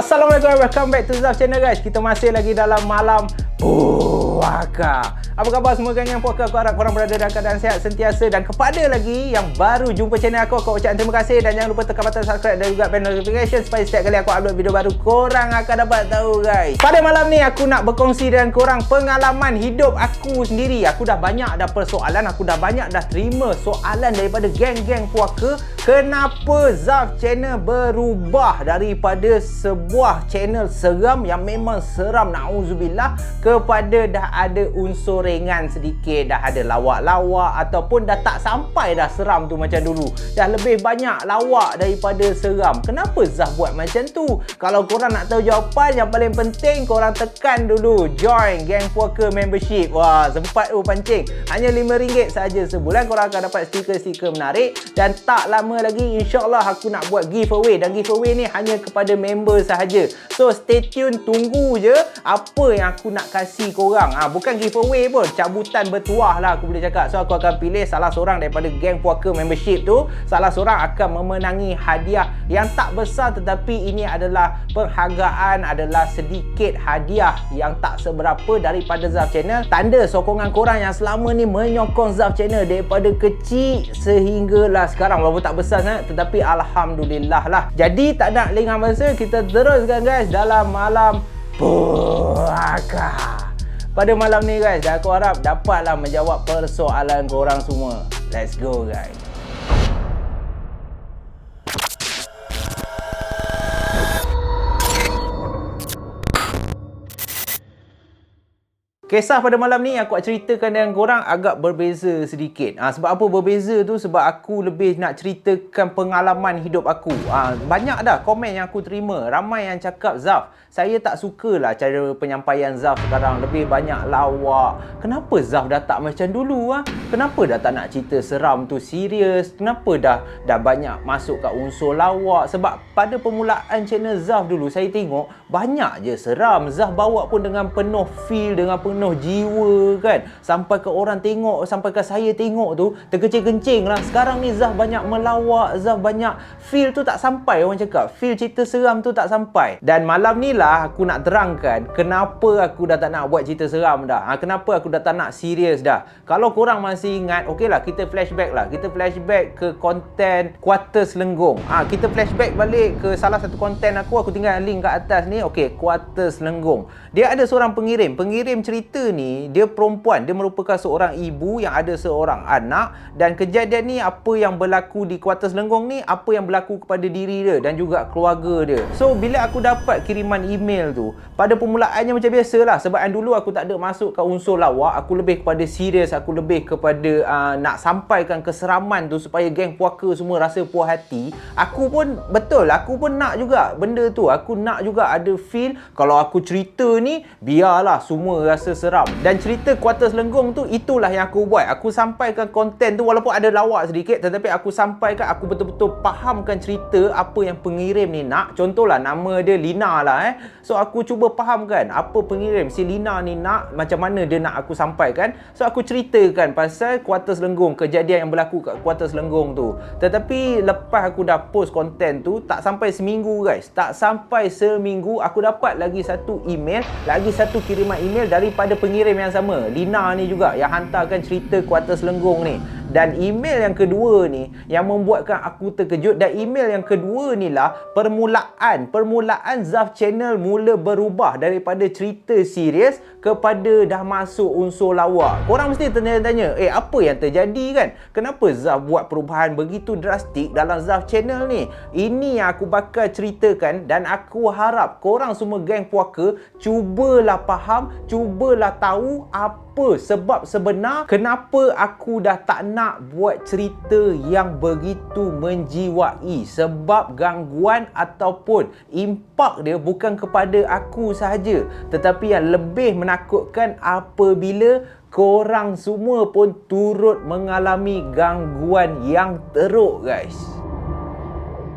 Assalamualaikum, welcome back to Zaf Channel guys. Kita masih lagi dalam malam puaka. Apa khabar semua gang yang puaka? Aku harap korang berada dalam keadaan sihat sentiasa. Dan kepada lagi yang baru jumpa channel aku ucapkan terima kasih. Dan jangan lupa tekan butang subscribe dan juga bell notification supaya setiap kali aku upload video baru korang akan dapat tahu guys. Pada malam ni aku nak berkongsi dengan korang pengalaman hidup aku sendiri. Aku dah banyak dah persoalan, aku dah banyak dah terima soalan daripada geng-geng puaka. Kenapa Zaf Channel berubah daripada sebuah channel seram yang memang seram na'udzubillah kepada dah ada unsur ringan sedikit, dah ada lawak-lawak ataupun dah tak sampai dah seram tu macam dulu. Dah lebih banyak lawak daripada seram. Kenapa Zaf buat macam tu? Kalau korang nak tahu jawapan, yang paling penting korang tekan dulu join Geng Puaka membership. Wah, sempat pancing. Hanya RM5 saja sebulan korang akan dapat stiker-stiker menarik dan tak lama lagi insya-Allah aku nak buat giveaway, dan giveaway ni hanya kepada member sahaja. So stay tune, tunggu je apa yang aku nak kasih korang. Bukan giveaway pun, cabutan bertuah lah aku boleh cakap. So aku akan pilih salah seorang daripada Geng Puaka membership tu. Salah seorang akan memenangi hadiah yang tak besar, tetapi ini adalah penghargaan, adalah sedikit hadiah yang tak seberapa daripada Zaf Channel. Tanda sokongan korang yang selama ni menyokong Zaf Channel daripada kecil sehinggalah sekarang. Walaupun tak besar sangat, tetapi alhamdulillah lah. Jadi tak nak lengah masa, kita teruskan guys dalam malam puaka. Pada malam ni guys, aku harap dapatlah menjawab persoalan korang semua. Let's go guys. Kisah pada malam ni aku nak ceritakan dengan korang agak berbeza sedikit. Sebab apa berbeza tu? Sebab aku lebih nak ceritakan pengalaman hidup aku. Banyak dah komen yang aku terima. Ramai yang cakap, Zaf, saya tak sukalah cara penyampaian Zaf sekarang. Lebih banyak lawak. Kenapa Zaf dah tak macam dulu? Kenapa dah tak nak cerita seram tu serius? Kenapa dah banyak masuk kat unsur lawak? Sebab pada permulaan channel Zaf dulu, saya tengok banyak je seram. Zaf bawa pun dengan penuh feel, dengan penuh jiwa kan. Sampai ke orang tengok, sampai ke saya tengok tu terkencing-kencing lah. Sekarang ni Zaf banyak melawak, Zaf banyak feel tu tak sampai. Orang cakap feel cerita seram tu tak sampai. Dan malam ni lah aku nak terangkan kenapa aku dah tak nak buat cerita seram dah. Kenapa aku dah tak nak serius dah. Kalau korang masih ingat, okey lah, kita flashback lah. Kita flashback ke konten Kuartus Lenggong. Kita flashback balik ke salah satu konten aku tinggal link kat atas ni. Okey, Kuartus Lenggong. Dia ada seorang pengirim cerita ni. Dia perempuan, dia merupakan seorang ibu yang ada seorang anak, dan kejadian ni apa yang berlaku di Kuartus Lenggong ni, apa yang berlaku kepada diri dia dan juga keluarga dia. So bila aku dapat kiriman email tu, pada permulaannya macam biasalah, sebab yang dulu aku tak ada masuk ke unsur lawak, aku lebih kepada serius, aku lebih kepada nak sampaikan keseraman tu supaya geng puaka semua rasa puas hati. Aku pun nak juga benda tu. Aku nak juga ada feel kalau aku cerita ni biarlah semua rasa seram. Dan cerita Kuartus Lenggong tu, itulah yang aku buat. Aku sampaikan konten tu walaupun ada lawak sedikit, tetapi aku sampaikan, aku betul-betul fahamkan cerita apa yang pengirim ni nak. Contohlah nama dia Lina lah So aku cuba fahamkan apa pengirim si Lina ni nak, macam mana dia nak aku sampaikan. So aku ceritakan pasal Kuartus Lenggong, kejadian yang berlaku kat Kuartus Lenggong tu. Tetapi lepas aku dah post konten tu, tak sampai seminggu guys, tak sampai seminggu aku dapat lagi satu email, lagi satu kiriman email daripada pengirim yang sama, Lina ni juga, yang hantarkan cerita Kuartus Lenggong ni. Dan email yang kedua ni yang membuatkan aku terkejut. Dan email yang kedua ni lah permulaan Zaf Channel mula berubah daripada cerita serius kepada dah masuk unsur lawak. Korang mesti tanya-tanya, apa yang terjadi kan? Kenapa Zaf buat perubahan begitu drastik dalam Zaf Channel ni? Ini yang aku bakal ceritakan, dan aku harap korang semua geng puaka cubalah faham, cubalah tahu apa sebab sebenar kenapa aku dah tak nak buat cerita yang begitu menjiwai. Sebab gangguan ataupun impak dia bukan kepada aku sahaja, tetapi yang lebih menakutkan apabila korang semua pun turut mengalami gangguan yang teruk guys.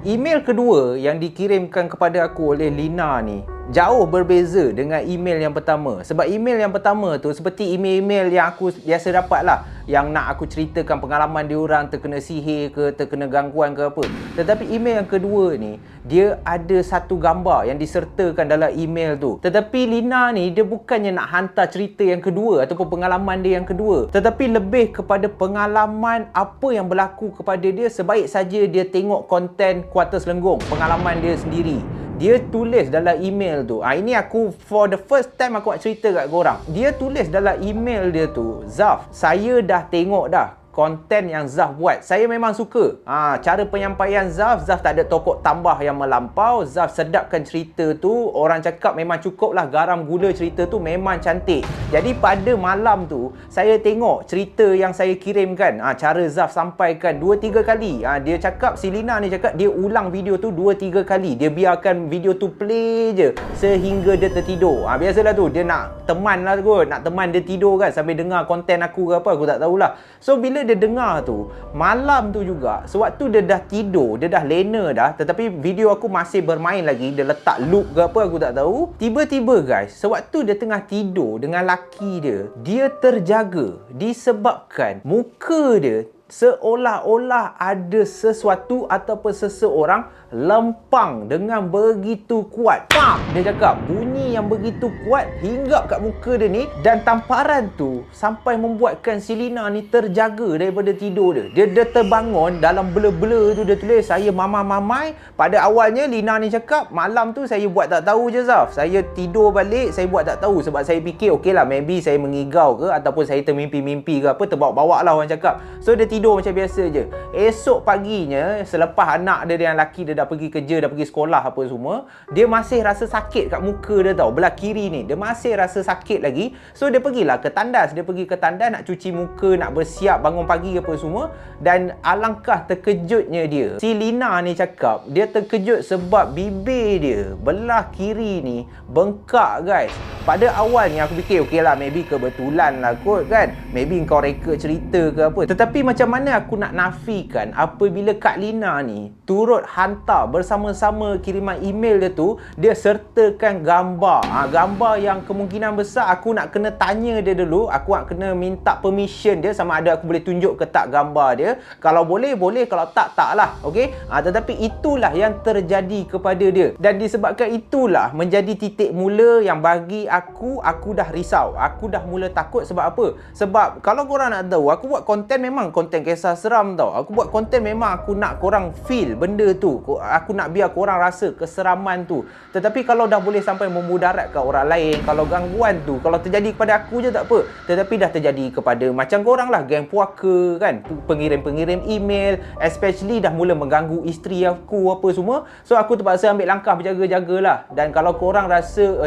Email kedua yang dikirimkan kepada aku oleh Lina ni, jauh berbeza dengan email yang pertama. Sebab email yang pertama tu seperti email-email yang aku biasa dapat lah, yang nak aku ceritakan pengalaman dia orang terkena sihir ke, terkena gangguan ke apa. Tetapi email yang kedua ni, dia ada satu gambar yang disertakan dalam email tu. Tetapi Lina ni, dia bukannya nak hantar cerita yang kedua ataupun pengalaman dia yang kedua, tetapi lebih kepada pengalaman apa yang berlaku kepada dia sebaik saja dia tengok konten Kuartus Lenggong, pengalaman dia sendiri. Dia tulis dalam email tu. Ini aku for the first time aku nak cerita kat korang. Dia tulis dalam email dia tu, Zaf, saya dah tengok dah konten yang Zaf buat. Saya memang suka cara penyampaian Zaf. Zaf tak ada tokok tambah yang melampau. Zaf sedapkan cerita tu. Orang cakap memang cukup lah, garam gula cerita tu memang cantik. Jadi pada malam tu, saya tengok cerita yang saya kirimkan, cara Zaf sampaikan 2-3 kali. Dia cakap, si Lina ni cakap dia ulang video tu 2-3 kali. Dia biarkan video tu play je sehingga dia tertidur. Biasalah tu, dia nak teman lah kot, nak teman dia tidur kan, sambil dengar konten aku ke apa, aku tak tahulah. So bila dia dengar tu, malam tu juga, sewaktu dia dah tidur, dia dah lena dah, tetapi video aku masih bermain lagi, dia letak loop ke apa aku tak tahu. Tiba-tiba guys, sewaktu dia tengah tidur dengan laki dia, dia terjaga disebabkan muka dia seolah-olah ada sesuatu ataupun seseorang lempang dengan begitu kuat. Pam! Dia cakap bunyi yang begitu kuat hinggap kat muka dia ni, dan tamparan tu sampai membuatkan si Lina ni terjaga daripada tidur dia. Dia terbangun dalam bela-bela tu, dia tulis, saya mamai-mamai. Pada awalnya Lina ni cakap, malam tu saya buat tak tahu je Zaf. Saya tidur balik, saya buat tak tahu sebab saya fikir okey lah, maybe saya mengigau ke ataupun saya termimpi-mimpi ke apa, terbawa-bawa lah orang cakap. So dia tidur macam biasa je. Esok paginya, selepas anak dia yang laki dia dah pergi kerja, dah pergi sekolah apa semua, dia masih rasa sakit kat muka dia tau, belah kiri ni dia masih rasa sakit lagi. So dia pergilah ke tandas, dia pergi ke tandas nak cuci muka, nak bersiap bangun pagi apa semua. Dan alangkah terkejutnya dia, si Lina ni cakap dia terkejut sebab bibir dia belah kiri ni bengkak guys. Pada awalnya aku fikir okey lah, maybe kebetulan lah kot kan, maybe kau reka cerita ke apa. Tetapi macam mana aku nak nafikan apabila Kak Lina ni turut hantar bersama-sama kiriman email dia tu, dia sertakan gambar. Gambar yang kemungkinan besar aku nak kena tanya dia dulu, aku nak kena minta permission dia sama ada aku boleh tunjuk ke tak gambar dia. Kalau boleh, boleh, kalau tak, tak lah. Okay? Tetapi itulah yang terjadi kepada dia. Dan disebabkan itulah menjadi titik mula yang bagi aku dah risau. Aku dah mula takut. Sebab apa? Sebab kalau korang nak tahu, aku buat konten memang konten kisah seram tau. Aku buat konten memang aku nak korang feel benda tu. Aku nak biar korang rasa keseraman tu. Tetapi kalau dah boleh sampai memudaratkan orang lain, kalau gangguan tu, kalau terjadi kepada aku je tak apa. Tetapi dah terjadi kepada macam korang lah, geng puaka kan, pengirim-pengirim email, especially dah mula mengganggu isteri aku apa semua. So aku terpaksa ambil langkah berjaga-jagalah. Dan kalau korang rasa,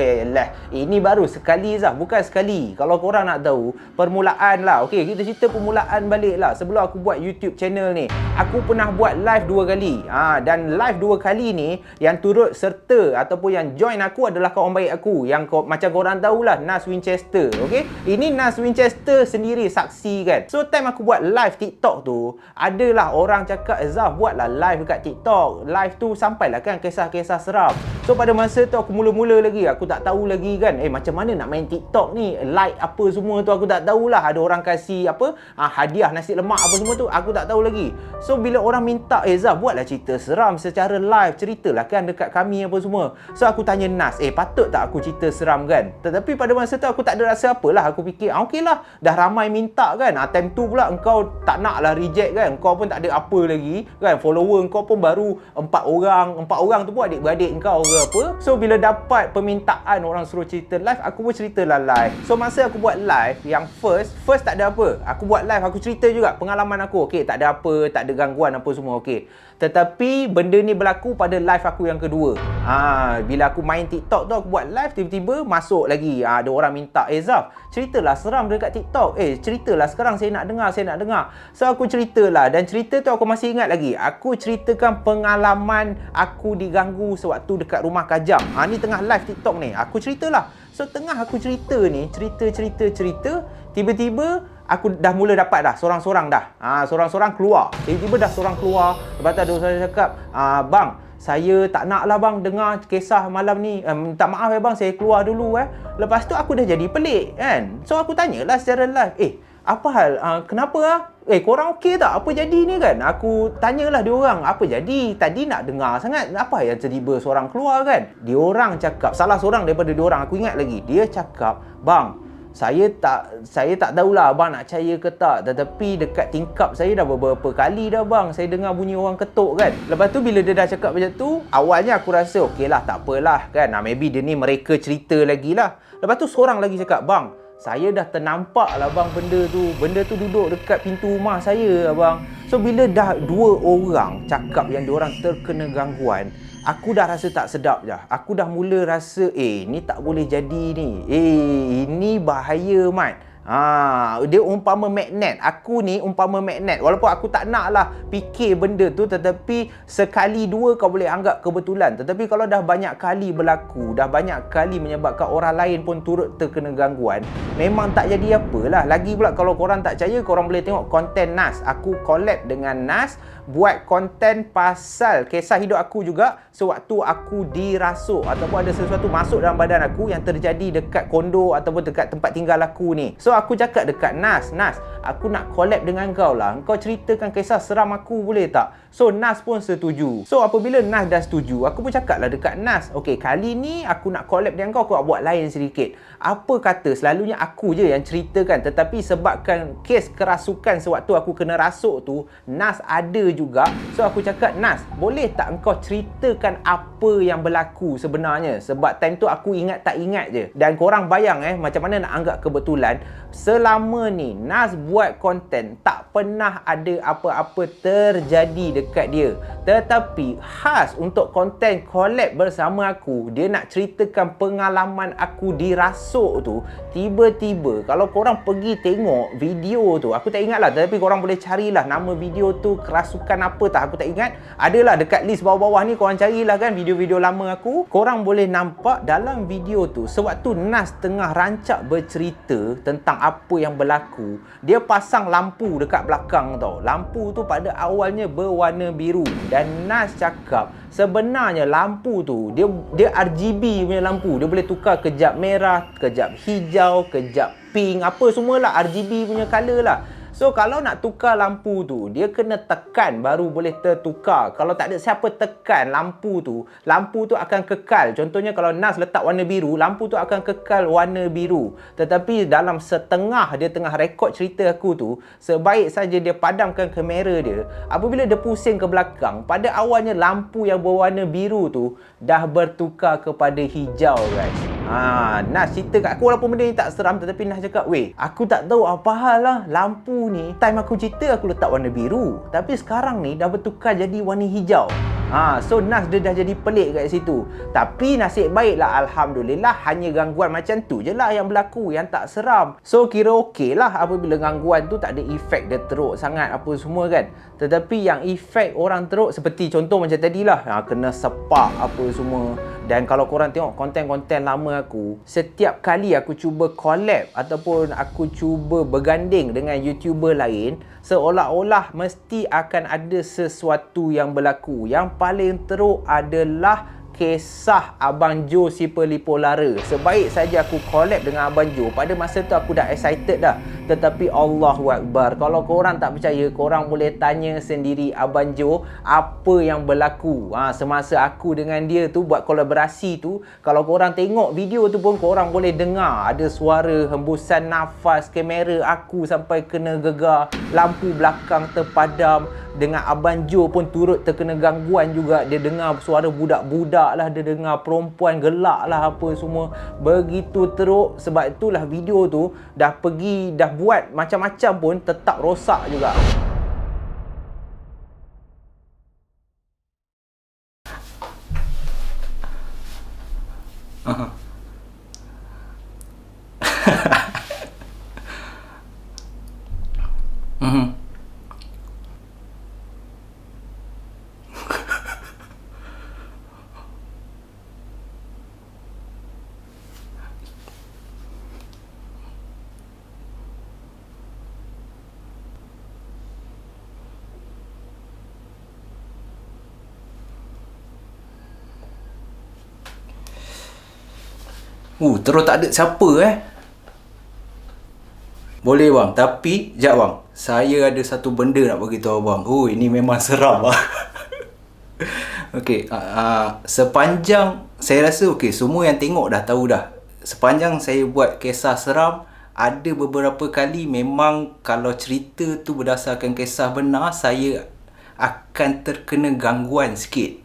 ini baru sekali Zaf, bukan sekali. Kalau korang nak tahu permulaan lah, okay, kita cerita permulaan balik lah. Sebelum aku buat YouTube channel ni, aku pernah buat live 2 kali. Dan live 2 kali ni yang turut serta ataupun yang join aku adalah kawan baik aku, yang macam korang tahulah, Nas Winchester. Okay, ini Nas Winchester sendiri saksi kan. So time aku buat live TikTok tu, adalah orang cakap, Zaf buatlah live dekat TikTok. Live tu sampailah kan kisah-kisah seram. So pada masa tu aku mula-mula lagi, aku tak tahu lagi kan, macam mana nak main TikTok ni, like apa semua tu aku tak tahulah. Ada orang kasih apa, hadiah nasi lemak apa semua tu aku tak tahu lagi. So bila orang minta, Zaf buatlah cerita seram secara live, ceritalah kan dekat kami apa semua. So aku tanya Nas, patut tak aku cerita seram kan. Tetapi pada masa tu aku tak ada rasa apalah. Aku fikir, okey lah, dah ramai minta kan. Time tu pula engkau tak nak lah reject kan, kau pun tak ada apa lagi kan, follower kau pun baru 4 orang tu pun adik-beradik kau ke apa. So bila dapat permintaan orang suruh cerita live, aku pun ceritalah live. So masa aku buat live yang first tak ada apa, aku buat live, aku cerita juga pengalaman aku, okey, tak ada apa, tak ada gangguan apa semua, okey. Tetapi benda ni berlaku pada live aku yang kedua. Bila aku main TikTok tu, aku buat live, tiba-tiba masuk lagi, ada orang minta, Zaf, ceritalah seram dekat TikTok. Ceritalah sekarang, saya nak dengar. So aku ceritalah, dan cerita tu aku masih ingat lagi. Aku ceritakan pengalaman aku diganggu sewaktu dekat rumah Kajam. Ni tengah live TikTok ni, aku ceritalah. So tengah aku cerita ni, cerita, tiba-tiba aku dah mula dapat dah sorang-sorang dah. Sorang-sorang keluar. Tiba-tiba dah sorang keluar. Lepas tu ada orang cakap, bang, saya tak nak lah bang dengar kisah malam ni. Minta maaf ya bang, saya keluar dulu. Lepas tu aku dah jadi pelik kan. So aku tanyalah secara live, apa hal? Kenapa lah? Korang okey tak? Apa jadi ni kan? Aku tanyalah diorang, apa jadi? Tadi nak dengar sangat, apa yang tiba-tiba seorang keluar kan? Diorang cakap, salah seorang daripada diorang, aku ingat lagi, dia cakap, bang, saya tak tahulah abang nak percaya ke tak, tetapi dekat tingkap saya dah beberapa kali dah bang, saya dengar bunyi orang ketuk kan. Lepas tu bila dia dah cakap macam tu, awalnya aku rasa okey lah, tak apalah kan, maybe dia ni mereka cerita lagi lah. Lepas tu seorang lagi cakap, bang, saya dah ternampak lah bang benda tu duduk dekat pintu rumah saya abang. So bila dah dua orang cakap yang diorang terkena gangguan, aku dah rasa tak sedap dah. Aku dah mula rasa ni tak boleh jadi ni. Ini bahaya mat. Dia umpama magnet. Aku ni umpama magnet. Walaupun aku tak nak lah fikir benda tu, tetapi sekali dua kau boleh anggap kebetulan. Tetapi kalau dah banyak kali berlaku, dah banyak kali menyebabkan orang lain pun turut terkena gangguan, memang tak jadi apalah. Lagi pula kalau korang tak percaya, korang boleh tengok konten Nas. Aku collab dengan Nas buat konten pasal kisah hidup aku juga sewaktu aku dirasuk ataupun ada sesuatu masuk dalam badan aku yang terjadi dekat kondo ataupun dekat tempat tinggal aku ni. So aku cakap dekat Nas, aku nak collab dengan kau lah. Kau ceritakan kisah seram aku boleh tak? So Nas pun setuju. So apabila Nas dah setuju, aku pun cakap lah dekat Nas, okey, kali ni aku nak collab dengan kau, aku nak buat lain sedikit. Apa kata selalunya aku je yang ceritakan, tetapi sebabkan kes kerasukan sewaktu aku kena rasuk tu, Nas ada juga. So aku cakap, Nas, boleh tak engkau ceritakan apa yang berlaku sebenarnya? Sebab time tu aku ingat tak ingat je. Dan korang bayang macam mana nak anggap kebetulan, selama ni Nas buat konten tak pernah ada apa-apa terjadi dekat dia. Tetapi khas untuk konten collab bersama aku, dia nak ceritakan pengalaman aku dirasuk tu. Tiba-tiba kalau korang pergi tengok video tu, aku tak ingat lah, tetapi korang boleh carilah nama video tu, kerasukan apa tak, aku tak ingat. Adalah dekat list bawah-bawah ni, korang carilah kan video-video lama aku. Korang boleh nampak dalam video tu, sewaktu Nas tengah rancak bercerita tentang apa yang berlaku, dia pasang lampu dekat belakang tau. Lampu tu pada awalnya berwarna biru, dan Nas cakap sebenarnya lampu tu dia RGB punya lampu. Dia boleh tukar kejap merah, kejap hijau, kejap pink, apa semualah RGB punya color lah. So kalau nak tukar lampu tu, dia kena tekan baru boleh tertukar. Kalau tak ada siapa tekan lampu tu akan kekal. Contohnya kalau Nas letak warna biru, lampu tu akan kekal warna biru. Tetapi dalam setengah dia tengah rekod cerita aku tu, sebaik saja dia padamkan kamera dia, apabila dia pusing ke belakang, pada awalnya lampu yang berwarna biru tu dah bertukar kepada hijau, guys. Nas cerita kat aku, walaupun benda ni tak seram, tetapi Nas cakap, weh, aku tak tahu apa hal lah, lampu ni time aku cerita aku letak warna biru, tapi sekarang ni dah bertukar jadi warna hijau. So Nas dia dah jadi pelik kat situ. Tapi nasib baiklah, alhamdulillah, hanya gangguan macam tu je lah yang berlaku, yang tak seram. So kira okey lah apabila gangguan tu tak ada efek dia teruk sangat apa semua kan. Tetapi yang efek orang teruk seperti contoh macam tadilah, kena sepak apa semua. Dan kalau korang tengok konten-konten lama aku, setiap kali aku cuba collab ataupun aku cuba berganding dengan YouTuber lain, seolah-olah mesti akan ada sesuatu yang berlaku. Yang paling teruk adalah kisah Abang Jo si Pelipolara. Sebaik saja aku collab dengan Abang Jo, pada masa tu aku dah excited dah. Tetapi Allahu Akbar, kalau korang tak percaya, korang boleh tanya sendiri Abang Jo apa yang berlaku semasa aku dengan dia tu buat kolaborasi tu. Kalau korang tengok video tu pun korang boleh dengar ada suara hembusan nafas kamera aku sampai kena gegar, lampu belakang terpadam. Dengan Abang Jo pun turut terkena gangguan juga. Dia dengar suara budak-budak lah, dia dengar perempuan gelak lah apa semua. Begitu teruk. Sebab itulah video tu dah buat macam-macam pun tetap rosak juga. Terus tak ada siapa Boleh bang, tapi sekejap bang. Saya ada satu benda nak bagi tahu abang. Ini memang seram lah. Okey, sepanjang saya rasa semua yang tengok dah tahu dah. Sepanjang saya buat kisah seram, ada beberapa kali memang kalau cerita tu berdasarkan kisah benar, saya akan terkena gangguan sikit.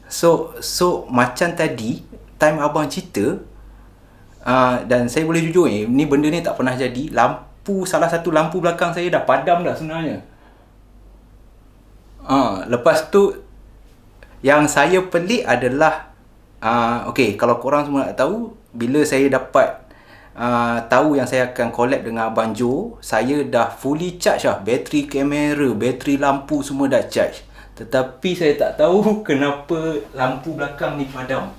So macam tadi time abang cerita, dan saya boleh jujur ni benda ni tak pernah jadi. Salah satu lampu belakang saya dah padam dah sebenarnya. Lepas tu yang saya pelik adalah kalau korang semua nak tahu, bila saya dapat tahu yang saya akan collab dengan Abang Jo, saya dah fully charge lah. Bateri kamera, bateri lampu semua dah charge. Tetapi saya tak tahu kenapa lampu belakang ni padam.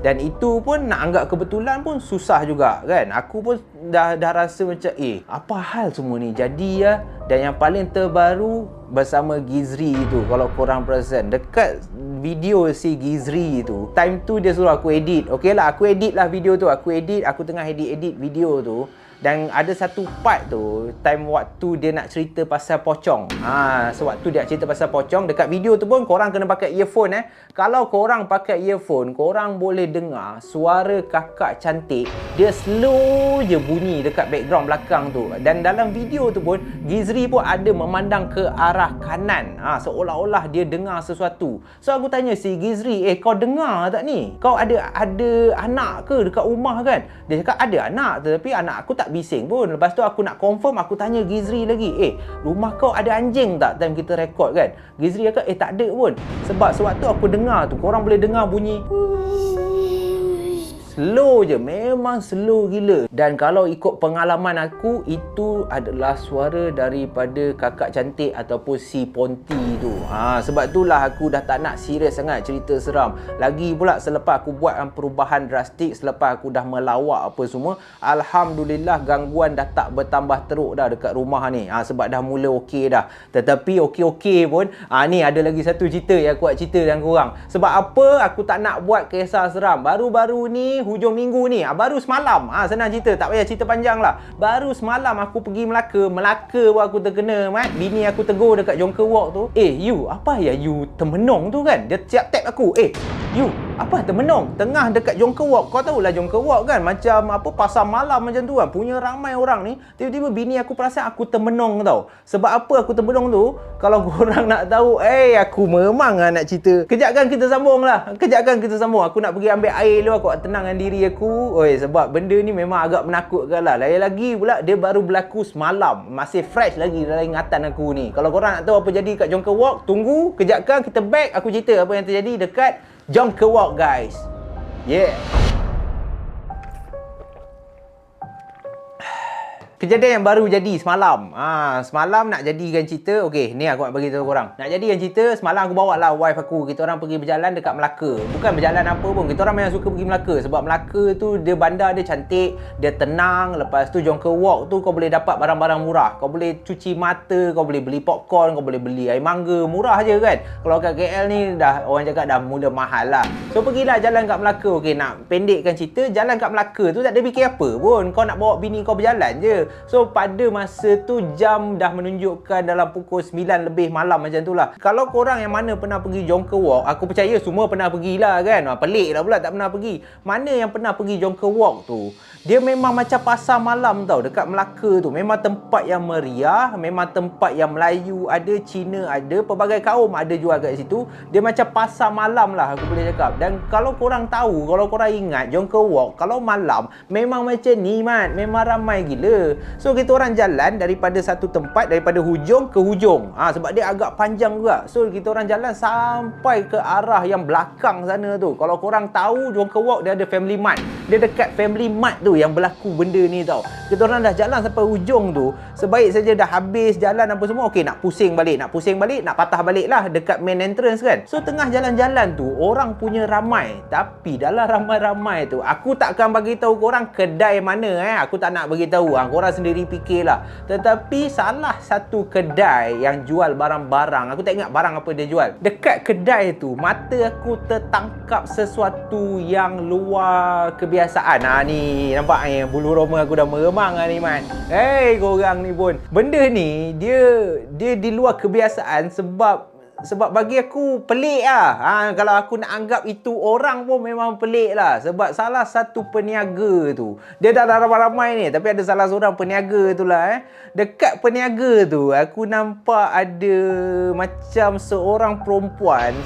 Dan itu pun nak anggap kebetulan pun susah juga kan. Aku pun dah rasa macam apa hal semua ni jadi ya. Dan yang paling terbaru bersama Gizri tu, kalau korang perasan dekat video si Gizri tu, time tu dia suruh aku edit. Okey lah, aku edit lah video tu. Aku tengah edit video tu. Dan ada satu part tu, time waktu dia nak cerita pasal pocong. Sewaktu dia nak cerita pasal pocong, dekat video tu pun korang kena pakai earphone Kalau korang pakai earphone, korang boleh dengar suara kakak cantik. Dia slow je bunyi dekat background belakang tu. Dan dalam video tu pun, Gizri pun ada memandang ke arah kanan. Seolah-olah dia dengar sesuatu. So aku tanya si Gizri, kau dengar tak ni? Kau ada anak ke dekat rumah kan? Dia cakap ada anak, tetapi anak aku tak bising pun. Lepas tu aku nak confirm, aku tanya Gizri lagi, rumah kau ada anjing tak time kita rekod kan? Gizri cakap, tak ada pun. Sebab sewaktu aku dengar tu, korang boleh dengar bunyi slow je, memang slow gila. Dan kalau ikut pengalaman aku, itu adalah suara daripada kakak cantik ataupun si Ponti tu. Sebab itulah aku dah tak nak serius sangat cerita seram. Lagi pula selepas aku buat perubahan drastik, selepas aku dah melawak apa semua, Alhamdulillah gangguan dah tak bertambah teruk dah dekat rumah ni. Sebab dah mula okey dah. Tetapi okey-okey pun, ni ada lagi satu cerita yang aku nak cerita dengan korang. Sebab apa aku tak nak buat kisah seram? Baru-baru ni, hujung minggu ni, baru semalam, senang cerita, tak payah cerita panjang lah. Baru semalam aku pergi Melaka pun aku terkena, bini aku tegur dekat Jonker Walk tu, you, apa ya you termenung tu kan? Dia siap tap aku, you, apa termenung? Tengah dekat Jonker Walk, kau tahulah Jonker Walk kan, macam pasar malam macam tu kan, punya ramai orang ni. Tiba-tiba bini aku perasan aku termenung tau. Sebab apa aku termenung tu? Kalau korang nak tahu, aku memang nak cerita. Kejap kan kita sambung. Aku nak pergi ambil air dulu, aku nak tenangkan diri aku. Sebab benda ni memang agak menakutkan lah. Lagi pula dia baru berlaku semalam. Masih fresh lagi dalam ingatan aku ni. Kalau korang nak tahu apa jadi kat Jonker Walk, tunggu kejap kan kita back, aku cerita apa yang terjadi dekat Jonker Walk guys. Yeah. Kejadian yang baru jadi semalam. Semalam nak jadikan cerita. Okey, ni aku nak bagi tahu korang. Nak jadikan cerita, semalam aku bawa lah wife aku. Kita orang pergi berjalan dekat Melaka. Bukan berjalan apa pun. Kita orang memang suka pergi Melaka. Sebab Melaka tu, dia bandar dia cantik. Dia tenang. Lepas tu, Jonker Walk tu, kau boleh dapat barang-barang murah. Kau boleh cuci mata. Kau boleh beli popcorn. Kau boleh beli air mangga. Murah je kan. Kalau kat KL ni, dah orang cakap dah mula mahal lah. So, pergilah jalan kat Melaka. Okey, nak pendekkan cerita. Jalan kat Melaka tu tak ada fikir apa pun. Kau nak bawa bini kau berjalan je. So pada masa tu jam dah menunjukkan dalam pukul 9 lebih malam macam tu lah. Kalau korang yang mana pernah pergi Jonker Walk, aku percaya semua pernah pergilah kan. Pelik lah pula tak pernah pergi. Mana yang pernah pergi Jonker Walk tu, Dia memang macam pasar malam tau dekat Melaka tu. Memang tempat yang meriah, memang tempat yang Melayu ada, Cina ada, pelbagai kaum ada jual kat situ. Dia macam pasar malam lah aku boleh cakap. Dan kalau korang tahu, kalau korang ingat Jonker Walk, kalau malam memang macam ni Mat, memang ramai gila. So kita orang jalan daripada satu tempat, daripada hujung ke hujung. Sebab dia agak panjang juga. So kita orang jalan sampai ke arah yang belakang sana tu. Kalau korang tahu Jonker Walk, dia ada Family Mart. Dia dekat Family Mart tu yang berlaku benda ni tau. Kita orang dah jalan sampai hujung tu, sebaik saja dah habis jalan apa semua, okey nak pusing balik, nak patah balik lah dekat main entrance kan. So tengah jalan-jalan tu, orang punya ramai. Tapi dalam ramai-ramai tu, aku takkan bagi tahu korang kedai mana aku tak nak bagi tahu. Korang sendiri fikirlah. Tetapi salah satu kedai yang jual barang-barang, aku tak ingat barang apa dia jual. Dekat kedai tu, mata aku tertangkap sesuatu yang luar kebiasaan. Ni nampak ni bulu roma aku dah meremang ni Man. Hey korang ni pun. Benda ni dia di luar kebiasaan sebab bagi aku pelik lah. Kalau aku nak anggap itu orang pun memang pelik lah. Sebab salah satu peniaga tu, dia dah ramai-ramai ni, tapi ada salah seorang peniaga tu lah Dekat peniaga tu, aku nampak ada macam seorang perempuan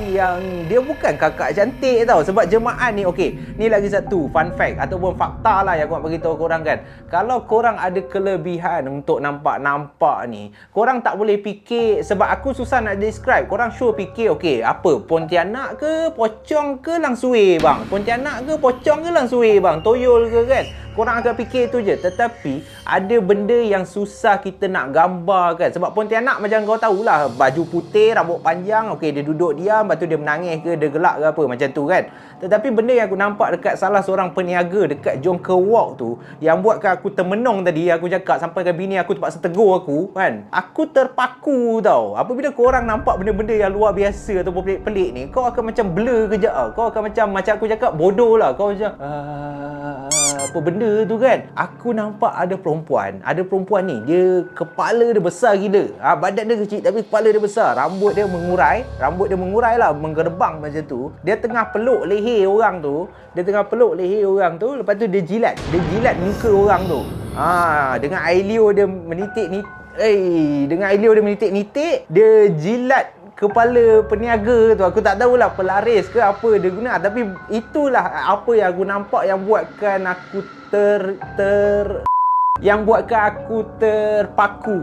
yang dia bukan kakak cantik tau. Sebab jemaah ni, okey, ni lagi satu fun fact ataupun fakta lah yang aku nak beritahu korang kan. Kalau korang ada kelebihan untuk nampak-nampak ni, korang tak boleh fikir, sebab aku susah nak describe. Korang sure fikir, okey, apa? Pontianak ke? Pocong ke? Langsui bang? Pontianak ke? Pocong ke? Langsui bang? Toyol ke kan? Korang akan fikir tu je. Tetapi ada benda yang susah kita nak gambar kan. Sebab Pontianak macam kau tahulah, baju putih, rambut panjang, okey, dia duduk diam, lepas tu dia menangis ke, dia gelak ke apa, macam tu kan. Tetapi benda yang aku nampak dekat salah seorang peniaga dekat Jonker Walk tu, yang buatkan aku termenung tadi, aku cakap sampai ke bini aku terpaksa tegur aku kan. Aku terpaku tau. Apabila korang nampak benda-benda yang luar biasa ataupun pelik-pelik ni, kau akan macam blur kejap. Kau akan macam aku cakap bodoh lah. Kau macam apa benda tu kan. Aku nampak ada perempuan ni, dia kepala dia besar gila. Badan dia kecil tapi kepala dia besar. Rambut dia mengurai lah, menggerbang macam tu. Dia tengah peluk leher orang tu. Lepas tu dia jilat muka orang tu. Dengan air liur dia menitik-nitik, dia jilat kepala peniaga tu. Aku tak tahulah pelaris ke apa dia guna, tapi itulah apa yang aku nampak yang buatkan aku terpaku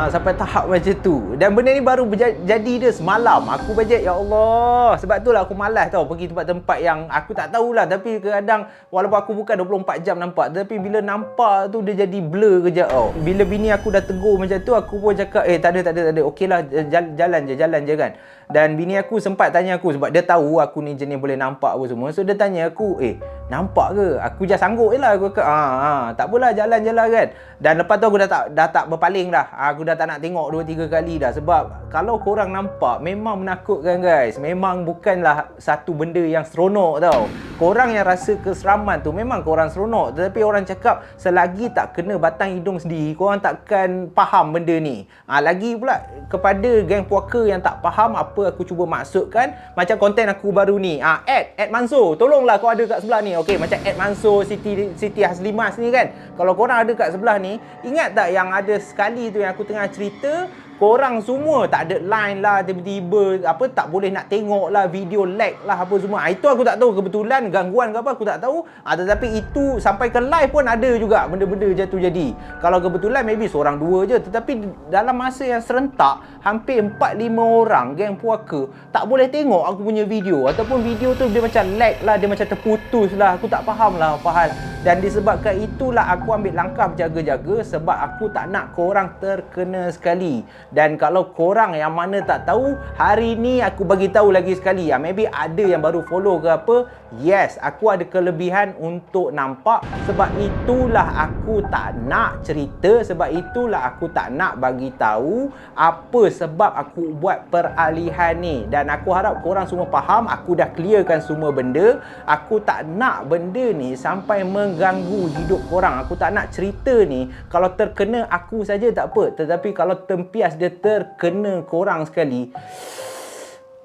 sampai tahap macam tu. Dan benda ni baru jadi dia semalam. Aku bajet, ya Allah. Sebab itulah aku malas tau pergi tempat-tempat yang aku tak tahulah. Tapi kadang walaupun aku bukan 24 jam nampak, tapi bila nampak tu dia jadi blur kejap tau. Bila bini aku dah tegur macam tu, aku pun cakap tak ada. Okeylah, jalan je kan. Dan bini aku sempat tanya aku, sebab dia tahu aku ni jenis boleh nampak apa semua. So dia tanya aku, nampak ke? Aku je sanggup je lah. Aku kata, tak apalah, jalan je lah kan. Dan lepas tu aku dah tak berpaling dah. Aku dah tak nak tengok 2-3 kali dah. Sebab kalau korang nampak, memang menakutkan guys. Memang bukanlah satu benda yang seronok tau. Korang yang rasa keseraman tu, memang korang seronok. Tetapi orang cakap, selagi tak kena batang hidung sendiri, korang takkan faham benda ni. Lagi pula kepada geng puaka yang tak faham apa aku cuba maksudkan, macam konten aku baru ni, Ed Mansur, tolonglah kau ada kat sebelah ni. Okey, macam Ed Mansur, Siti Haslimas ni kan. Kalau korang ada kat sebelah ni, ingat tak yang ada sekali tu yang aku tengah cerita, korang semua tak ada line lah, tiba-tiba apa, tak boleh nak tengok lah, video lag lah apa semua. Itu aku tak tahu, kebetulan gangguan ke apa aku tak tahu. Tetapi itu sampai ke live pun ada juga benda-benda macam tu jadi. Kalau kebetulan maybe seorang dua je, tetapi dalam masa yang serentak hampir 4-5 orang geng puaka tak boleh tengok aku punya video, ataupun video tu dia macam lag lah, dia macam terputus lah. Aku tak faham lah apa hal. Dan disebabkan itulah aku ambil langkah berjaga-jaga, sebab aku tak nak korang terkena sekali. Dan kalau korang yang mana tak tahu, hari ni aku bagi tahu lagi sekali. Maybe ada yang baru follow ke apa. Yes, aku ada kelebihan untuk nampak. Sebab itulah aku tak nak cerita, sebab itulah aku tak nak bagi tahu apa sebab aku buat peralihan ni. Dan aku harap korang semua faham, aku dah clearkan semua benda. Aku tak nak benda ni sampai mengganggu hidup korang. Aku tak nak cerita ni kalau terkena aku saja tak apa, tetapi kalau tempias dia terkena korang sekali,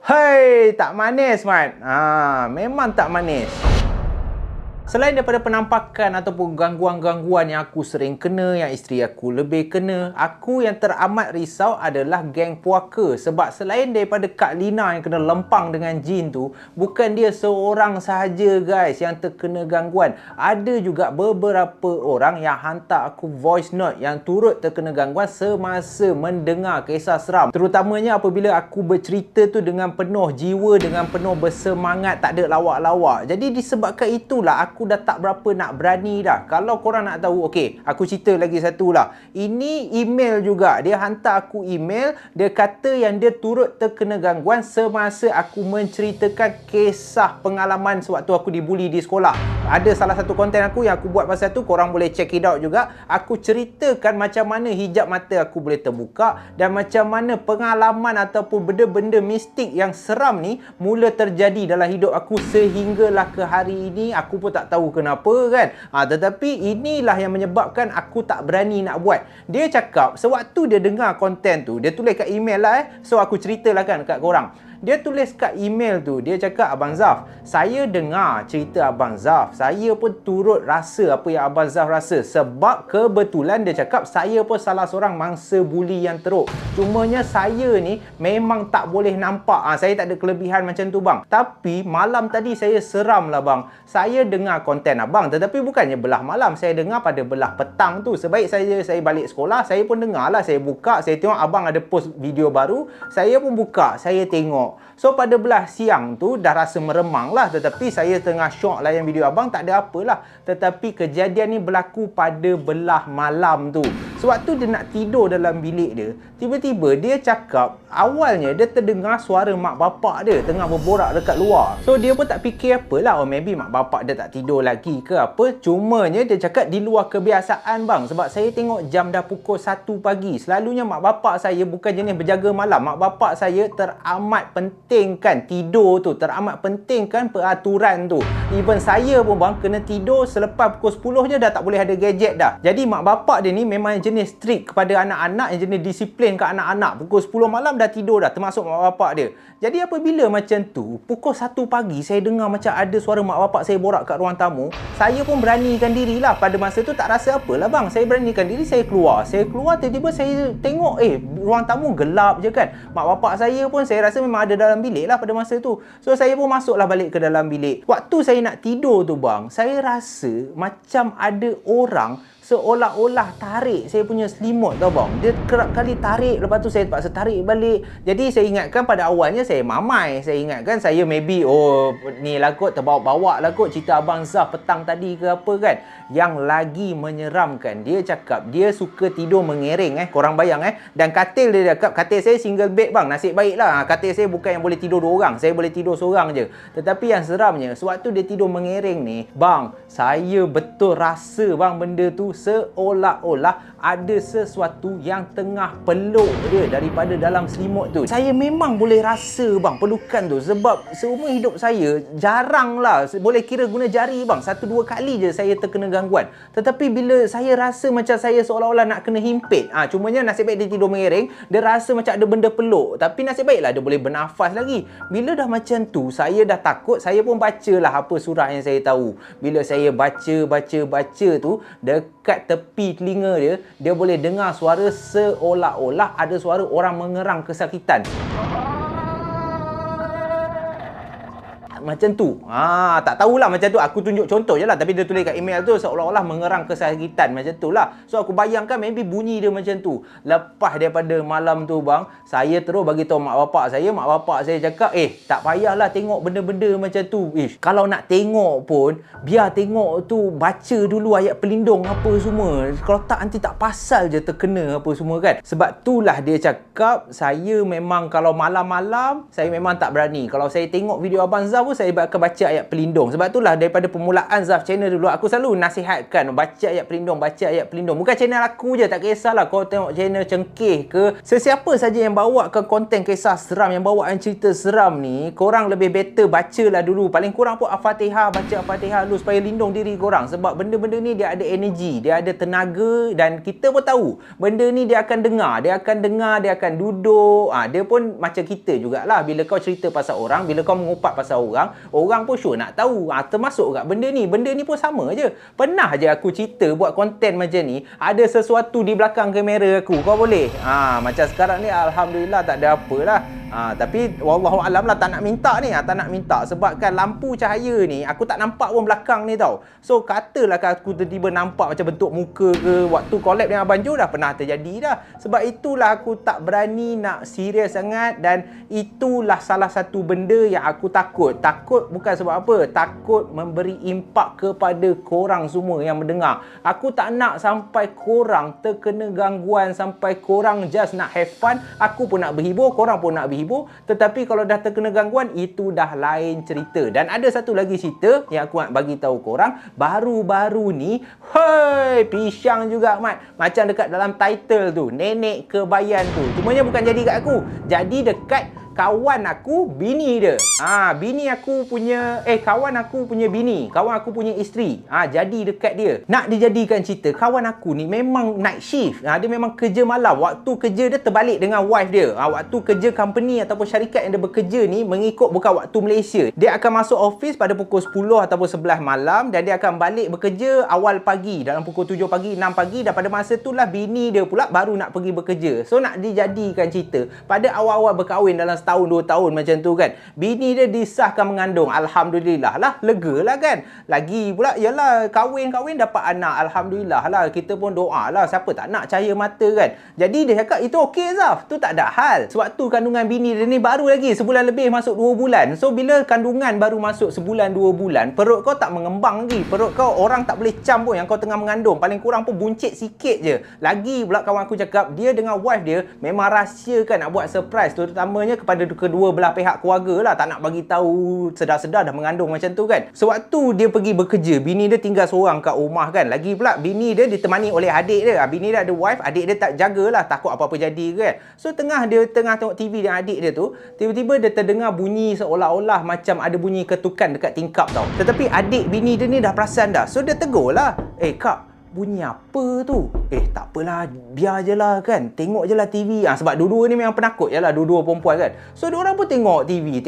hai, tak manis Mat. Memang tak manis. Selain daripada penampakan ataupun gangguan-gangguan yang aku sering kena, yang isteri aku lebih kena, aku yang teramat risau adalah geng puaka. Sebab selain daripada Kak Lina yang kena lempang dengan jin tu, bukan dia seorang sahaja guys yang terkena gangguan. Ada juga beberapa orang yang hantar aku voice note yang turut terkena gangguan semasa mendengar kisah seram. Terutamanya apabila aku bercerita tu dengan penuh jiwa, dengan penuh bersemangat, tak ada lawak-lawak. Jadi disebabkan itulah aku dah tak berapa nak berani dah. Kalau korang nak tahu, okey, aku cerita lagi satu lah. Ini email juga. Dia hantar aku email. Dia kata yang dia turut terkena gangguan semasa aku menceritakan kisah pengalaman sewaktu aku dibuli di sekolah. Ada salah satu konten aku yang aku buat pasal tu. Korang boleh check it out juga. Aku ceritakan macam mana hijab mata aku boleh terbuka dan macam mana pengalaman ataupun benda-benda mistik yang seram ni mula terjadi dalam hidup aku sehinggalah ke hari ini. Aku pun tak tahu kenapa kan. Tetapi inilah yang menyebabkan aku tak berani nak buat. Dia cakap sewaktu dia dengar konten tu, dia tulis kat email lah So aku ceritalah kan kat korang. Dia tulis kat email tu, dia cakap, Abang Zaf, saya dengar cerita Abang Zaf. Saya pun turut rasa apa yang Abang Zaf rasa. Sebab kebetulan dia cakap saya pun salah seorang mangsa buli yang teruk. Cumanya saya ni memang tak boleh nampak. Saya tak ada kelebihan macam tu bang. Tapi malam tadi saya seram lah bang. Saya dengar konten abang, tetapi bukannya belah malam. Saya dengar pada belah petang tu. Sebaik saya balik sekolah, saya pun dengar lah. Saya buka, saya tengok abang ada post video baru. Saya pun buka, saya tengok. So pada belah siang tu dah rasa meremang lah. Tetapi saya tengah syok layan video abang, tak ada apalah. Tetapi kejadian ni berlaku pada belah malam tu. Sewaktu dia nak tidur dalam bilik dia, tiba-tiba dia cakap awalnya dia terdengar suara mak bapak dia tengah berborak dekat luar. So dia pun tak fikir apalah, maybe mak bapak dia tak tidur lagi ke apa. Cumanya dia cakap di luar kebiasaan bang. Sebab saya tengok jam dah pukul 1 pagi. Selalunya mak bapak saya bukan jenis berjaga malam. Mak bapak saya teramat pentingkan tidur tu, teramat pentingkan peraturan tu. Even saya pun bang kena tidur selepas pukul 10 je dah tak boleh ada gadget dah. Jadi mak bapak dia ni memang jenis strict kepada anak-anak, yang jenis disiplin ke anak-anak. Pukul 10 malam dah tidur dah, termasuk mak bapak dia. Jadi apabila macam tu, pukul 1 pagi saya dengar macam ada suara mak bapak saya borak kat ruang tamu, saya pun beranikan diri lah. Pada masa tu tak rasa apalah bang. Saya beranikan diri, saya keluar. Saya keluar, tiba-tiba saya tengok ruang tamu gelap je kan. Mak bapak saya pun saya rasa memang ada dalam bilik lah pada masa tu. So saya pun masuklah balik ke dalam bilik. Waktu saya nak tidur tu bang, saya rasa macam ada orang seolah-olah tarik saya punya selimut tau bang. Dia kerap kali tarik, lepas tu saya terpaksa tarik balik. Jadi saya ingatkan pada awalnya saya mamai. Saya ingatkan saya maybe ni lah kot, terbawa-bawa lah kot cerita Abang Zaf petang tadi ke apa kan. Yang lagi menyeramkan, dia cakap dia suka tidur mengereng korang bayang dan katil dia cakap, katil saya single bed bang. Nasib baik lah, katil saya bukan yang boleh tidur 2 orang. Saya boleh tidur seorang je. Tetapi yang seramnya, sewaktu dia tidur mengereng ni bang, saya betul rasa bang benda tu seolah-olah ada sesuatu yang tengah peluk dia daripada dalam selimut tu. Saya memang boleh rasa bang pelukan tu. Sebab seumur hidup saya jarang lah, boleh kira guna jari bang, 1-2 kali je saya terkena gangguan. Tetapi bila saya rasa macam saya seolah-olah nak kena himpit, cumanya nasib baik dia tidur mengereng, dia rasa macam ada benda peluk. Tapi nasib baiklah dia boleh bernafas lagi. Bila dah macam tu, saya dah takut. Saya pun bacalah apa surah yang saya tahu. Bila saya baca tu, dekat tepi telinga dia, dia boleh dengar suara seolah-olah ada suara orang mengerang kesakitan. Macam tu. Tak tahulah macam tu. Aku tunjuk contoh je lah. Tapi dia tulis kat email tu seolah-olah mengerang kesakitan. Macam tu lah. So aku bayangkan maybe bunyi dia macam tu. Lepas daripada malam tu bang, saya terus bagi tahu mak bapak saya. Mak bapak saya cakap, tak payahlah tengok benda-benda macam tu. Kalau nak tengok pun, biar tengok tu, baca dulu ayat pelindung apa semua. Kalau tak, nanti tak pasal je terkena apa semua kan. Sebab itulah dia cakap, saya memang kalau malam-malam, saya memang tak berani. Kalau saya tengok video Abang Zaf, saya akan baca ayat pelindung. Sebab itulah daripada permulaan Zaf channel dulu, aku selalu nasihatkan baca ayat pelindung, baca ayat pelindung. Bukan channel aku je, tak kisahlah kau tengok channel Cengkeh ke, sesiapa saja yang bawakan konten kisah seram, yang bawaan cerita seram ni, korang lebih better bacalah dulu. Paling kurang pun Al-Fatihah, baca Al-Fatihah dulu supaya lindung diri korang. Sebab benda-benda ni dia ada energi, dia ada tenaga, dan kita pun tahu benda ni dia akan dengar, dia akan duduk. Dia pun macam kita jugalah. Bila kau cerita pasal orang, bila kau mengupat pasal orang, orang pun sure nak tahu. Termasuk kat benda ni pun sama je. Pernah je aku cerita buat konten macam ni, ada sesuatu di belakang kamera aku. Kau boleh? Macam sekarang ni alhamdulillah tak ada apalah. Tapi wallahualam lah, tak nak minta ni, tak nak minta sebab kan lampu cahaya ni aku tak nampak pun belakang ni tau. So katalah kan aku tiba-tiba nampak macam bentuk muka ke, waktu collab dengan Abang Jo dah pernah terjadi dah. Sebab itulah aku tak berani nak serius sangat, dan itulah salah satu benda yang aku takut. Takut bukan sebab apa, takut memberi impak kepada korang semua yang mendengar. Aku tak nak sampai korang terkena gangguan, sampai korang just nak have fun. Aku pun nak berhibur, korang pun nak berhibur. Tetapi kalau dah terkena gangguan, itu dah lain cerita. Dan ada satu lagi cerita yang aku nak bagi tahu korang. Baru-baru ni, pisang juga Mat. Macam dekat dalam title tu, nenek kebayan tu. Cumanya bukan jadi kat aku, jadi dekat kawan aku, bini dia. Bini aku punya kawan aku punya bini, kawan aku punya isteri. Jadi dekat dia. Nak dijadikan cerita, kawan aku ni memang night shift. Dia memang kerja malam. Waktu kerja dia terbalik dengan wife dia. Waktu kerja company ataupun syarikat yang dia bekerja ni mengikut bukan waktu Malaysia. Dia akan masuk office pada pukul 10 ataupun 11 malam, dan dia akan balik bekerja awal pagi, dalam pukul 7 pagi, 6 pagi, dan pada masa itulah bini dia pula baru nak pergi bekerja. So nak dijadikan cerita, pada awal-awal berkahwin dalam tahun 2 tahun macam tu kan, bini dia disahkan mengandung. Alhamdulillah lah, lega lah kan. Lagi pula yalah, kahwin dapat anak, alhamdulillah lah. Kita pun doa lah, siapa tak nak cahaya mata kan. Jadi dia cakap itu okey Zaf, tu tak ada hal. Sewaktu kandungan bini dia ni baru lagi sebulan lebih, masuk 2 bulan. So bila kandungan baru masuk sebulan 2 bulan, perut kau tak mengembang lagi. Perut kau orang tak boleh cam pun yang kau tengah mengandung. Paling kurang pun buncit sikit je. Lagi pula kawan aku cakap, dia dengan wife dia memang rahsiakan nak buat surprise, terutamanya kepada kedua belah pihak keluarga lah. Tak nak bagi tahu sedar-sedar dah mengandung macam tu kan. Sewaktu dia pergi bekerja, bini dia tinggal seorang kat rumah kan. Lagi pula bini dia ditemani oleh adik dia. Bini dia ada wife, adik dia tak jagalah, takut apa-apa jadi kan. So dia tengah tengok TV dengan adik dia tu, tiba-tiba dia terdengar bunyi seolah-olah macam ada bunyi ketukan dekat tingkap tau. Tetapi adik bini dia ni dah perasan dah. So dia tegur lah, Kak, bunyi apa tu? Tak apalah, biar je lah kan. Tengok je lah TV. Sebab dua-dua ni memang penakut je lah, dua-dua perempuan kan. So, diorang pun tengok TV.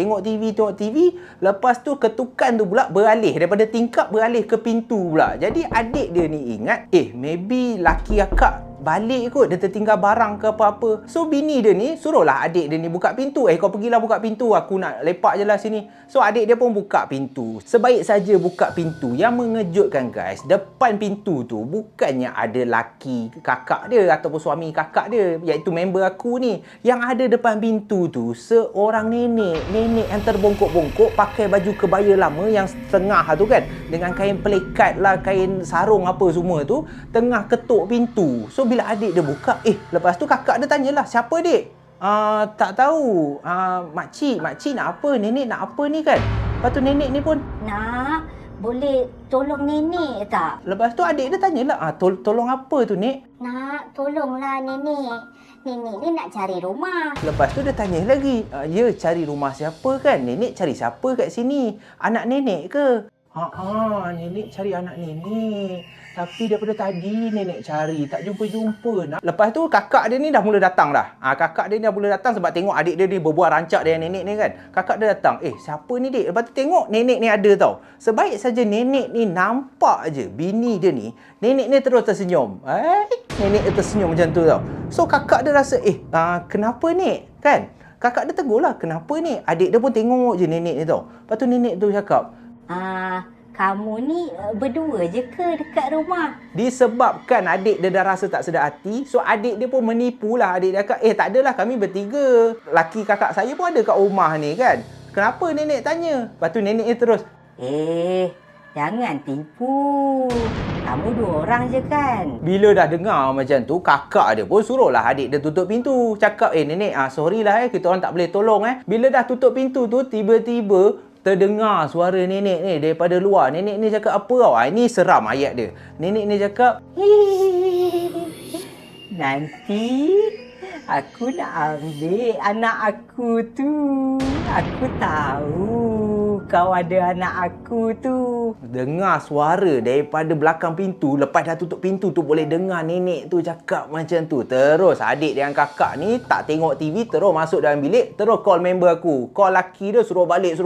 Lepas tu, ketukan tu pula beralih. Daripada tingkap beralih ke pintu pula. Jadi, adik dia ni ingat, maybe laki akak balik kot, dia tertinggal barang ke apa-apa. So bini dia ni suruhlah adik dia ni buka pintu. Kau pergilah buka pintu, aku nak lepak je lah sini. So adik dia pun buka pintu. Sebaik saja buka pintu, yang mengejutkan guys, depan pintu tu bukannya ada laki kakak dia ataupun suami kakak dia, iaitu member aku ni. Yang ada depan pintu tu seorang nenek yang terbongkok-bongkok, pakai baju kebaya lama yang setengah tu kan, dengan kain pelikat lah, kain sarung apa semua tu, tengah ketuk pintu. So bila adik dia buka, lepas tu kakak dia tanyalah, siapa dik? Tak tahu. Makcik nak apa? Nenek nak apa ni kan? Lepas tu nenek ni pun, nak, boleh tolong nenek tak? Lepas tu adik dia tanyalah, tolong apa tu nek? Nak, tolonglah nenek. Nenek ni nak cari rumah. Lepas tu dia tanya lagi, ya cari rumah siapa kan? Nenek cari siapa kat sini? Anak nenek ke? Nenek cari anak nenek. Tapi daripada tadi nenek cari, tak jumpa-jumpa. Lepas tu kakak dia ni dah mula datang dah. Kakak dia ni dah mula datang sebab tengok adik dia ni berbual rancak dengan nenek ni kan. Kakak dia datang, siapa ni dik? Lepas tu tengok nenek ni ada tau. Sebaik saja nenek ni nampak je bini dia ni, nenek ni terus tersenyum. Nenek dia tersenyum macam tu tau. So kakak dia rasa, kenapa nek? Kan? Kakak dia tegur lah, kenapa ni? Adik dia pun tengok je nenek ni tau. Lepas tu nenek tu cakap, kamu ni berdua je ke dekat rumah? Disebabkan adik dia dah rasa tak sedar hati, so adik dia pun menipulah. Adik dia kata, tak adalah, kami bertiga. Laki kakak saya pun ada kat rumah ni kan. Kenapa nenek tanya? Lepas tu nenek ni terus, jangan tipu. Kamu 2 orang je kan? Bila dah dengar macam tu, kakak dia pun suruhlah adik dia tutup pintu. Cakap, nenek, sorry lah kita orang tak boleh tolong. Bila dah tutup pintu tu, tiba-tiba terdengar suara nenek ni daripada luar. Nenek ni cakap apa tau? Ini seram ayat dia. Nenek ni cakap, nanti aku nak ambil anak aku tu. Aku tahu kau ada anak aku tu. Dengar suara daripada belakang pintu. Lepas dah tutup pintu tu boleh dengar nenek tu cakap macam tu. Terus adik dengan kakak ni tak tengok TV, terus masuk dalam bilik, terus call member aku. Call laki dia suruh balik.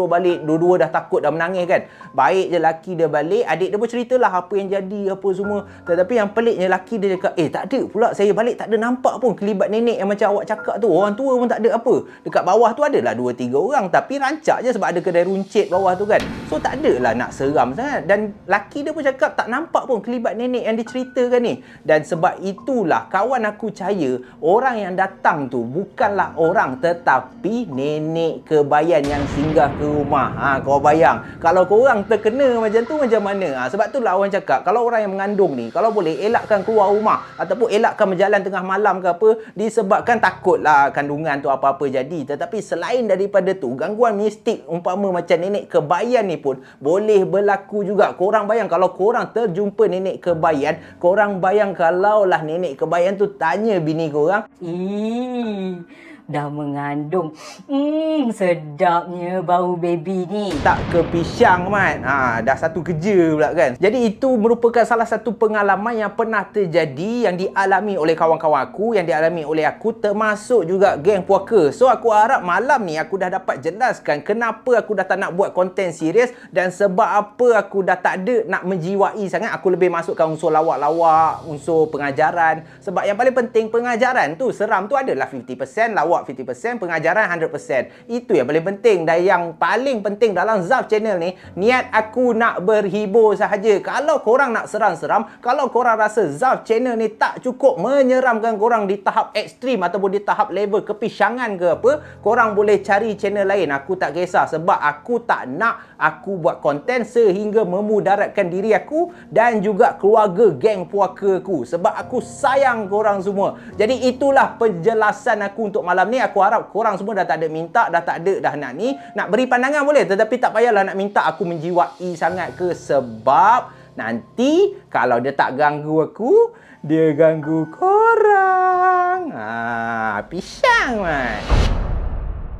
Dua-dua dah takut, dah menangis kan. Baik je laki dia balik, adik dia pun ceritalah apa yang jadi, apa semua. Tetapi yang peliknya laki dia cakap, tak ada pula, saya balik tak ada nampak pun kelibat nenek yang macam awak cakap tu. Orang tua pun tak ada apa. Dekat bawah tu adalah 2-3 orang, tapi rancak je sebab ada kedai runcit bawah tu kan. So tak adalah nak seram sangat. Dan laki dia pun cakap tak nampak pun kelibat nenek yang dia ceritakan ni. Dan sebab itulah kawan aku percaya orang yang datang tu bukanlah orang, tetapi nenek kebayan yang singgah ke rumah. Kau bayang kalau korang terkena macam tu macam mana? Sebab itulah orang cakap kalau orang yang mengandung ni, kalau boleh elakkan keluar rumah ataupun elakkan berjalan tengah malam ke apa, disebabkan takutlah kandungan tu apa-apa jadi. Tetapi selain daripada tu, gangguan mistik umpama macam nenek kebayan ni pun boleh berlaku juga. Korang bayang kalau korang terjumpa nenek kebayan, korang bayang kalaulah nenek kebayan tu tanya bini korang, dah mengandung. Sedapnya bau baby ni. tak ke pisang Mat. Dah satu kerja pula kan. Jadi itu merupakan salah satu pengalaman yang pernah terjadi, yang dialami oleh kawan-kawan aku, yang dialami oleh aku, termasuk juga geng puaka. So aku harap malam ni aku dah dapat jelaskan kenapa aku dah tak nak buat konten serius dan sebab apa aku dah tak ada nak menjiwai sangat. Aku lebih masukkan unsur lawak-lawak, unsur pengajaran. Sebab yang paling penting pengajaran tu, seram tu adalah 50%, lawak 50%, pengajaran 100%. Itu yang paling penting. Dan yang paling penting dalam Zaf Channel ni, niat aku nak berhibur sahaja. Kalau korang nak seram-seram, kalau korang rasa Zaf Channel ni tak cukup menyeramkan korang di tahap ekstrim ataupun di tahap level kepisangan ke apa, korang boleh cari channel lain. Aku tak kisah sebab aku tak nak aku buat konten sehingga memudaratkan diri aku dan juga keluarga geng puaka aku. Sebab aku sayang korang semua. Jadi itulah penjelasan aku untuk malam ni. Aku harap korang semua dah tak ada minta, dah tak ada dah nak ni. Nak beri pandangan boleh, tetapi tak payahlah nak minta aku menjiwai sangat ke, sebab nanti kalau dia tak ganggu aku, dia ganggu korang. Pisang man.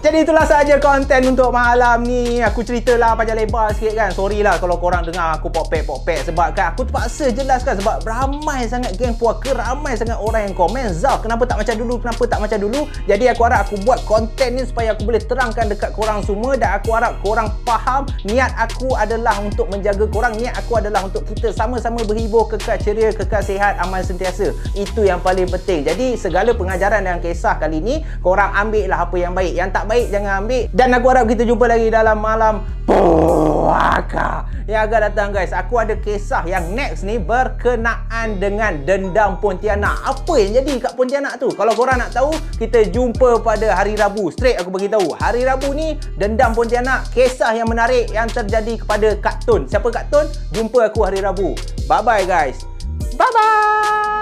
Jadi itulah sahaja konten untuk malam ni. Aku ceritalah panjang lebar sikit kan. Sorry lah kalau korang dengar aku pokpek-pokpek. Sebab kan aku terpaksa jelaskan sebab ramai sangat geng puaka, ramai sangat orang yang komen, Zaf, kenapa tak macam dulu, kenapa tak macam dulu. Jadi aku harap aku buat konten ni supaya aku boleh terangkan dekat korang semua. Dan aku harap korang faham niat aku adalah untuk menjaga korang. Niat aku adalah untuk kita sama-sama berhibur, kekal ceria, kekal sihat, aman sentiasa. Itu yang paling penting. Jadi segala pengajaran dan kisah kali ni, korang ambil lah apa yang baik. Yang tak baik jangan ambil. Dan aku harap kita jumpa lagi dalam malam puaka yang akan datang guys. Aku ada kisah yang next ni berkenaan dengan dendam Pontianak. Apa yang jadi kat Pontianak tu? Kalau korang nak tahu, kita jumpa pada hari Rabu. Straight aku bagi tahu. Hari Rabu ni dendam Pontianak, kisah yang menarik yang terjadi kepada Kak Tun. Siapa Kak Tun? Jumpa aku hari Rabu. Bye bye guys. Bye bye.